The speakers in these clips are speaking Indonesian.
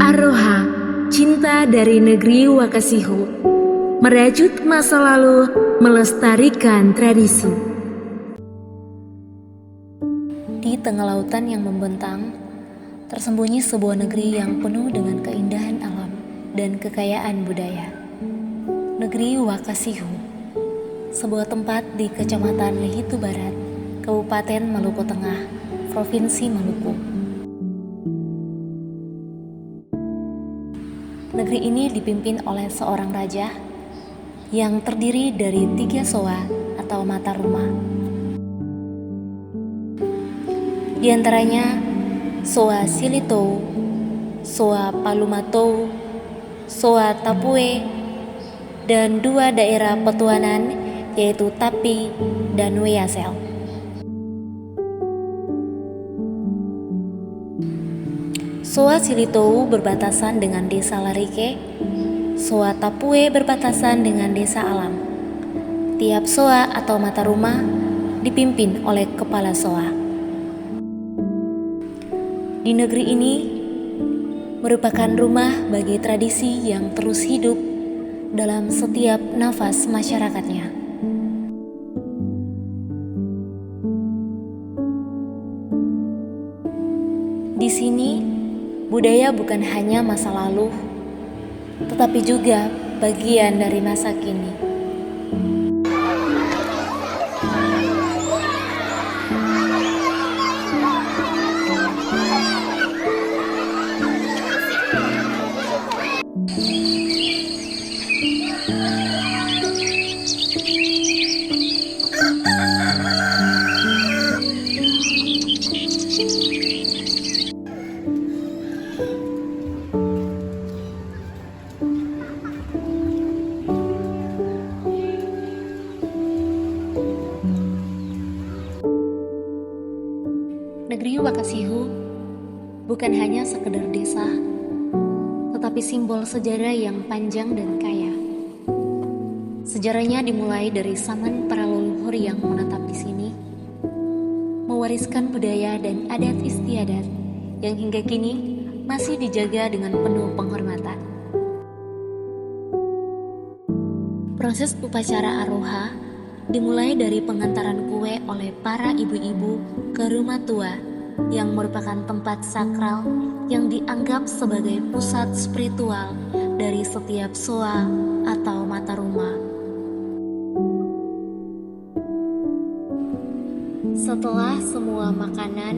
Aroha, cinta dari negeri Wakasihu, merajut masa lalu, melestarikan tradisi. Di tengah lautan yang membentang, tersembunyi sebuah negeri yang penuh dengan keindahan alam dan kekayaan budaya. Negeri Wakasihu, sebuah tempat di Kecamatan Lehitu Barat, Kabupaten Maluku Tengah, Provinsi Maluku. Negeri ini dipimpin oleh seorang raja yang terdiri dari 3 soa atau mata rumah. Di antaranya Soa Silitou, Soa Palumatou, Soa Tapue, dan 2 daerah petuanan yaitu Tapi dan Weyasel. Soa Silitou berbatasan dengan desa Larike, Soa Tapue berbatasan dengan desa Alam. Tiap soa atau mata rumah dipimpin oleh kepala soa. Di negeri ini merupakan rumah bagi tradisi yang terus hidup dalam setiap nafas masyarakatnya. Di sini, budaya bukan hanya masa lalu, tetapi juga bagian dari masa kini. Negeri Wakasihu bukan hanya sekedar desa, tetapi simbol sejarah yang panjang dan kaya. Sejarahnya dimulai dari zaman para leluhur yang menetap di sini, mewariskan budaya dan adat istiadat yang hingga kini masih dijaga dengan penuh penghormatan. Proses upacara Aroha dimulai dari pengantaran kue oleh para ibu-ibu ke rumah tua yang merupakan tempat sakral yang dianggap sebagai pusat spiritual dari setiap soa atau mata rumah. Setelah semua makanan,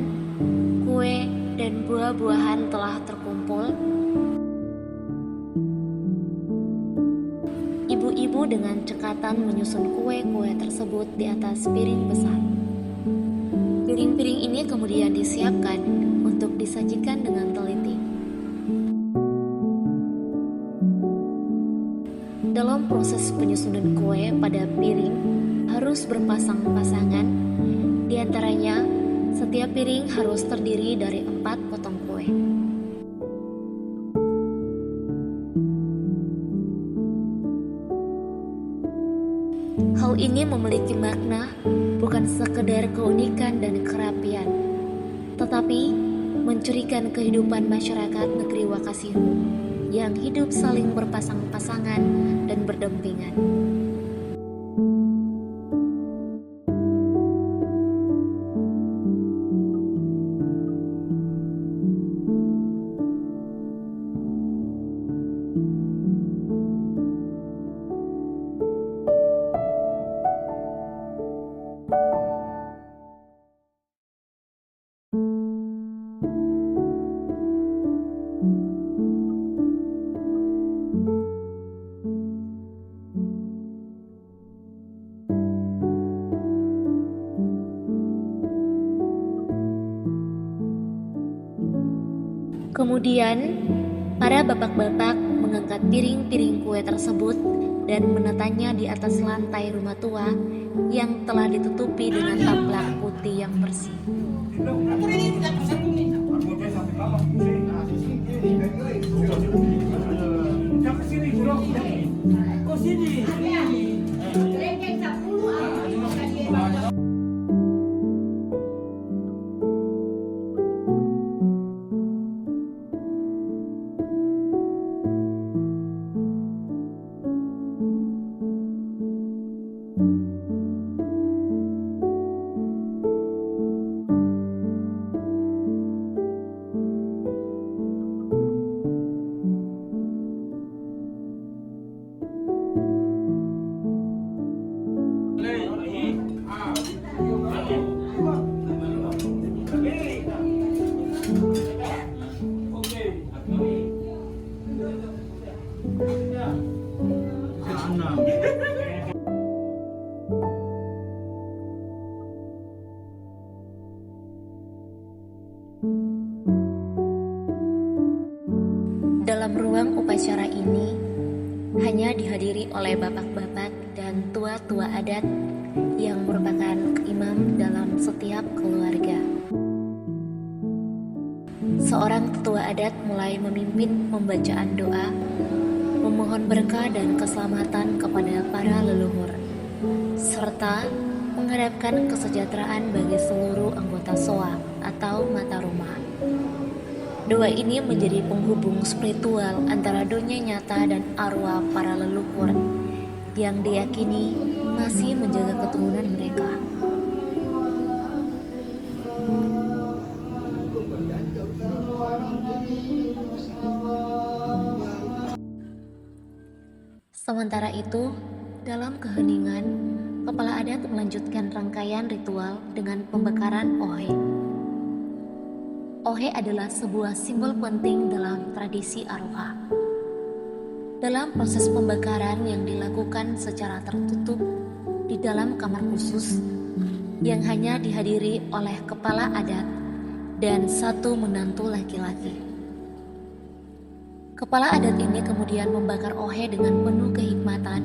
kue, dan buah-buahan telah terkumpul, ibu-ibu dengan cekatan menyusun kue-kue tersebut di atas piring besar. Piring-piring ini kemudian disiapkan untuk disajikan dengan teliti. Dalam proses penyusunan kue pada piring harus berpasang-pasangan, di antaranya setiap piring harus terdiri dari 4 potong kue. Hal ini memiliki makna bukan sekedar keunikan dan kerapian, tetapi mencirikan kehidupan masyarakat negeri Wakasihu yang hidup saling berpasang-pasangan dan berdampingan. Kemudian, para bapak-bapak mengangkat piring-piring kue tersebut dan menetanya di atas lantai rumah tua yang telah ditutupi dengan taplak putih yang bersih. Dalam ruang upacara ini hanya dihadiri oleh bapak-bapak dan tua-tua adat yang merupakan imam dalam setiap keluarga. Seorang tetua adat mulai memimpin pembacaan doa, memohon berkah dan keselamatan kepada para leluhur, serta mengharapkan kesejahteraan bagi seluruh anggota SOA atau mata rumah. Doa ini menjadi penghubung spiritual antara dunia nyata dan arwah para leluhur yang diyakini masih menjaga keturunan mereka. Sementara itu, dalam keheningan, kepala adat melanjutkan rangkaian ritual dengan pembakaran ohe. Ohe adalah sebuah simbol penting dalam tradisi arwah. Dalam proses pembakaran yang dilakukan secara tertutup di dalam kamar khusus yang hanya dihadiri oleh kepala adat dan satu menantu laki-laki. Kepala adat ini kemudian membakar ohe dengan penuh kehikmatan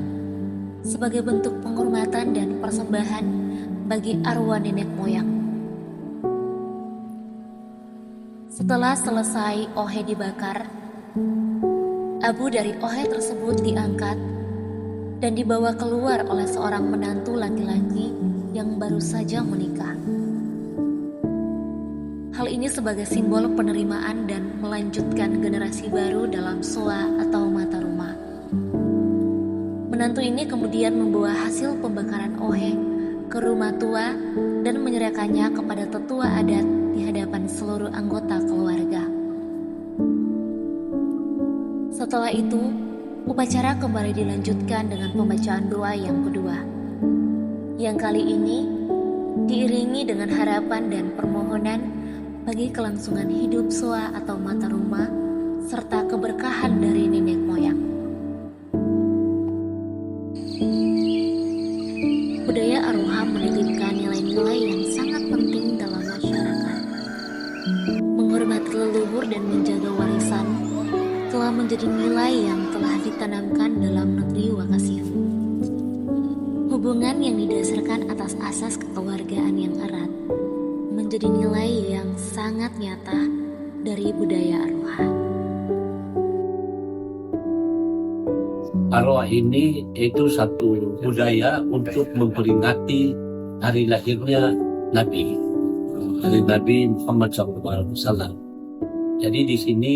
sebagai bentuk penghormatan dan persembahan bagi arwah nenek moyang. Setelah selesai ohe dibakar, abu dari ohe tersebut diangkat dan dibawa keluar oleh seorang menantu laki-laki yang baru saja menikah. Hal ini sebagai simbol penerimaan dan melanjutkan generasi baru dalam SOA atau mata rumah. Menantu ini kemudian membawa hasil pembakaran ohe ke rumah tua dan menyerahkannya kepada tetua adat di hadapan seluruh anggota keluarga. Setelah itu, upacara kembali dilanjutkan dengan pembacaan doa yang kedua. Yang kali ini diiringi dengan harapan dan permohonan bagi kelangsungan hidup SOA atau mata rumah serta keberkahan dari nenek moyang. Budaya arwah menitipkan nilai-nilai yang sangat penting dalam masyarakat. Menghormati leluhur dan menjaga warisan telah menjadi nilai yang telah ditanamkan dalam negeri Wakasihu. Hubungan yang didasarkan atas asas kekeluargaan yang erat menjadi nilai yang sangat nyata dari budaya arwah. Arwah ini itu satu budaya untuk memperingati hari lahirnya Nabi Muhammad SAW. Jadi di sini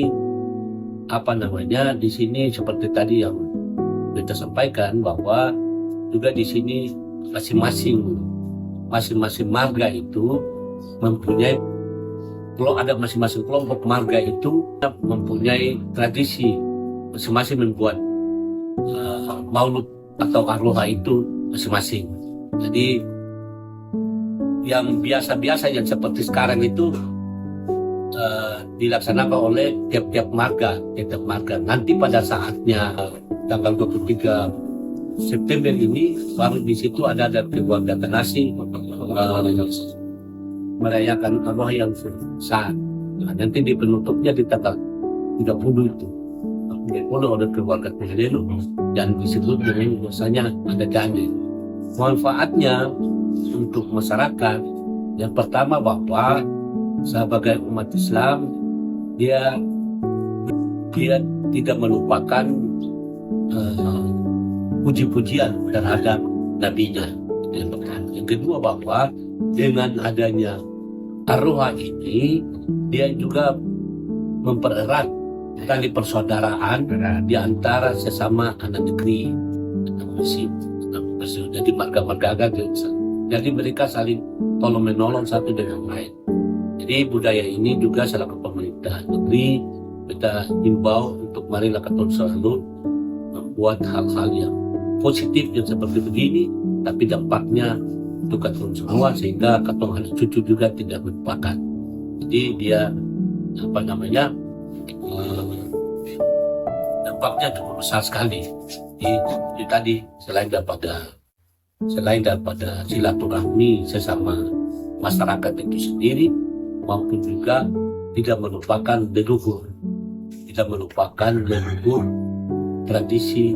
di sini seperti tadi yang kita sampaikan bahwa juga di sini masing-masing marga itu mempunyai, kalau ada masing-masing kelompok marga itu mempunyai tradisi masing-masing membuat maulud atau arwah itu masing-masing. Jadi yang biasa-biasa yang seperti sekarang itu dilaksanakan oleh tiap-tiap marga. Nanti pada saatnya tanggal 23 September ini baru di situ ada keluarga nasi merayakan arwah yang besar. Nah, nanti di penutupnya di tanggal 30 itu. Oleh keluarga Kuhdelu dan disebut dengan biasanya ada janji. Manfaatnya untuk masyarakat yang pertama bahwa sebagai umat Islam dia tidak melupakan puji-pujian terhadap nabinya. Yang kedua bahwa dengan adanya arwah ini dia juga mempererat tali persaudaraan di antara sesama anak negeri, jadi marga-marga agama. Jadi mereka saling tolong menolong satu dengan lain. Jadi budaya ini juga selaku pemerintah negeri kita himbau untuk marilah kita selalu membuat hal-hal yang positif yang seperti begini, tapi dampaknya untuk kita semua sehingga kita anak cucu juga tidak melupakan. Jadi dia dampaknya cukup besar sekali. Jadi tadi selain daripada silaturahmi sesama masyarakat itu sendiri, maupun juga tidak melupakan leluhur. tidak melupakan leluhur tradisi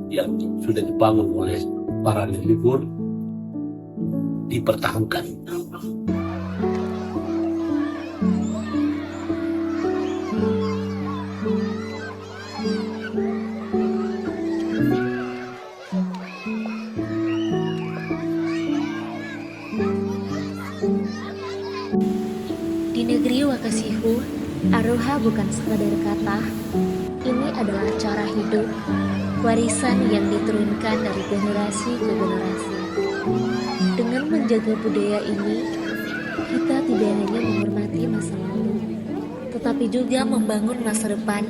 yang sudah dibangun oleh para leluhur dipertahankan. Di negeri Wakasihu, aroha bukan sekadar kata. Ini adalah cara hidup, warisan yang diturunkan dari generasi ke generasi. Dengan menjaga budaya ini, kita tidak hanya menghormati masa lalu, tetapi juga membangun masa depan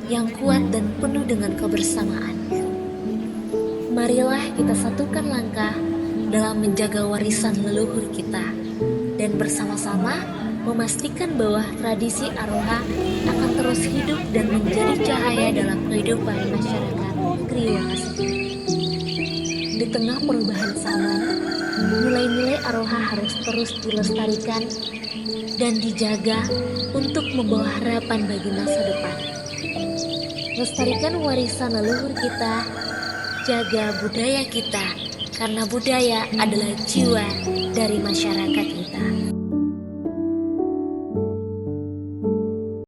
yang kuat dan penuh dengan kebersamaan. Marilah kita satukan langkah dalam menjaga warisan leluhur kita dan bersama-sama memastikan bahwa tradisi aroha akan terus hidup dan menjadi cahaya dalam kehidupan masyarakat negeri Wakasihu. Di tengah perubahan zaman, nilai-nilai aroha harus terus dilestarikan dan dijaga untuk membawa harapan bagi masa depan. Lestarikan warisan leluhur kita, jaga budaya kita, karena budaya adalah jiwa dari masyarakat kita.